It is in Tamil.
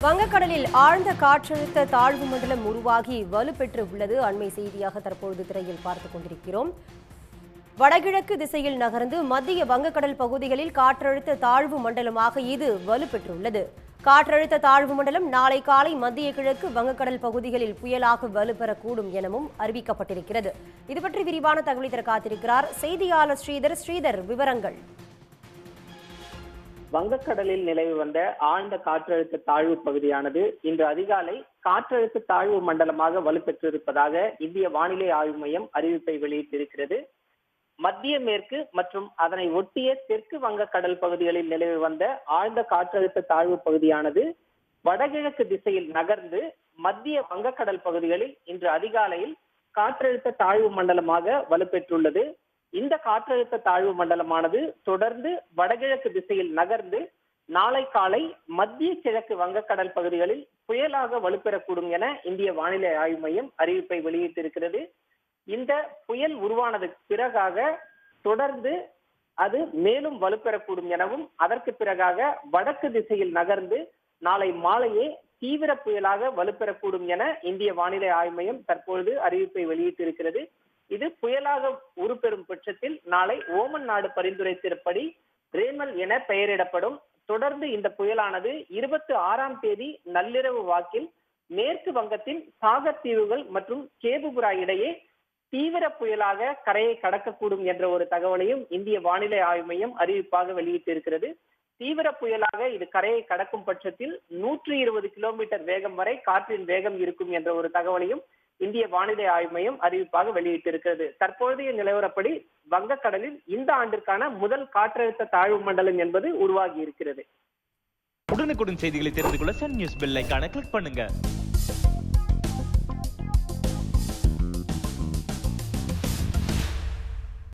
வங்கக்கடலில் ஆழ்ந்த காற்றழுத்த தாழ்வு மண்டலம் உருவாகி வலுப்பெற்று உள்ளது. அண்மை செய்தியாக தற்பொழுது திரையில் பார்த்துக் கொண்டிருக்கிறோம். வடகிழக்கு திசையில் நகர்ந்து மத்திய வங்கக்கடல் பகுதிகளில் காற்றழுத்த தாழ்வு மண்டலமாக இது வலுப்பெற்றுள்ளது. காற்றழுத்த தாழ்வு மண்டலம் நாளை காலை மத்திய கிழக்கு வங்கக்கடல் பகுதிகளில் புயலாக வலுப்பெறக்கூடும் எனவும் அறிவிக்கப்பட்டிருக்கிறது. இதுபற்றி விரிவான தகவலை தர காத்திருக்கிறார் செய்தியாளர் ஸ்ரீதர். ஸ்ரீதர், விவரங்கள். வங்கக்கடலில் நிலவி வந்த ஆழ்ந்த காற்றழுத்த தாழ்வு பகுதியானது இன்று அதிகாலை காற்றழுத்த தாழ்வு மண்டலமாக வலுப்பெற்றிருப்பதாக இந்திய வானிலை ஆய்வு மையம் அறிவிப்பை வெளியிட்டிருக்கிறது. மத்திய மேற்கு மற்றும் அதனை ஒட்டிய தெற்கு வங்கக்கடல் பகுதிகளில் நிலவி வந்த ஆழ்ந்த காற்றழுத்த தாழ்வு பகுதியானது வடகிழக்கு திசையில் நகர்ந்து மத்திய வங்கக்கடல் பகுதிகளில் இன்று அதிகாலையில் காற்றழுத்த தாழ்வு மண்டலமாக வலுப்பெற்றுள்ளது. இந்த காற்றழுத்த தாழ்வு மண்டலமானது தொடர்ந்து வடகிழக்கு திசையில் நகர்ந்து நாளை காலை மத்திய கிழக்கு வங்கக்கடல் பகுதிகளில் புயலாக வலுப்பெறக்கூடும் என இந்திய வானிலை ஆய்வு மையம் அறிவிப்பை வெளியிட்டிருக்கிறது. இந்த புயல் உருவானதுக்கு பிறகாக தொடர்ந்து அது மேலும் வலுப்பெறக்கூடும் எனவும் அதற்கு பிறகாக வடக்கு திசையில் நகர்ந்து நாளை மாலையே தீவிர புயலாக வலுப்பெறக்கூடும் என இந்திய வானிலை ஆய்வு மையம் தற்பொழுது அறிவிப்பை வெளியிட்டிருக்கிறது. இது புயலாக உருப்பெறும் பட்சத்தில் நாளை ஓமன் நாடு பரிந்துரைத்திருப்படி ரேமல் என பெயரிடப்படும். தொடர்ந்து இந்த புயலானது 26ஆம் தேதி நள்ளிரவு வாக்கில் மேற்கு வங்கத்தின் சாகர் தீவுகள் மற்றும் கேபுபுரா இடையே தீவிர புயலாக கரையை கடக்கக்கூடும் என்ற ஒரு தகவலையும் இந்திய வானிலை ஆய்வு மையம் அறிவிப்பாக வெளியிட்டிருக்கிறது. தீவிர புயலாக இது கரையை கடக்கும் பட்சத்தில் 120 கிலோமீட்டர் வேகம் வரை காற்றின் வேகம் இருக்கும் என்ற ஒரு தகவலையும் இந்திய வானிலை ஆய்வு மையம் அறிவிப்பாக வெளியிட்டிருக்கிறது. தற்போதைய நிலவரப்படி வங்கக்கடலில் இந்த ஆண்டிற்கான முதல் காற்றழுத்த தாழ்வு மண்டலம் என்பது உருவாகி இருக்கிறது. உடனுக்குடன் செய்திகளை தெரிந்து கொள்ள சன் நியூஸ் பெல் ஐகானை கிளிக் பண்ணுங்க.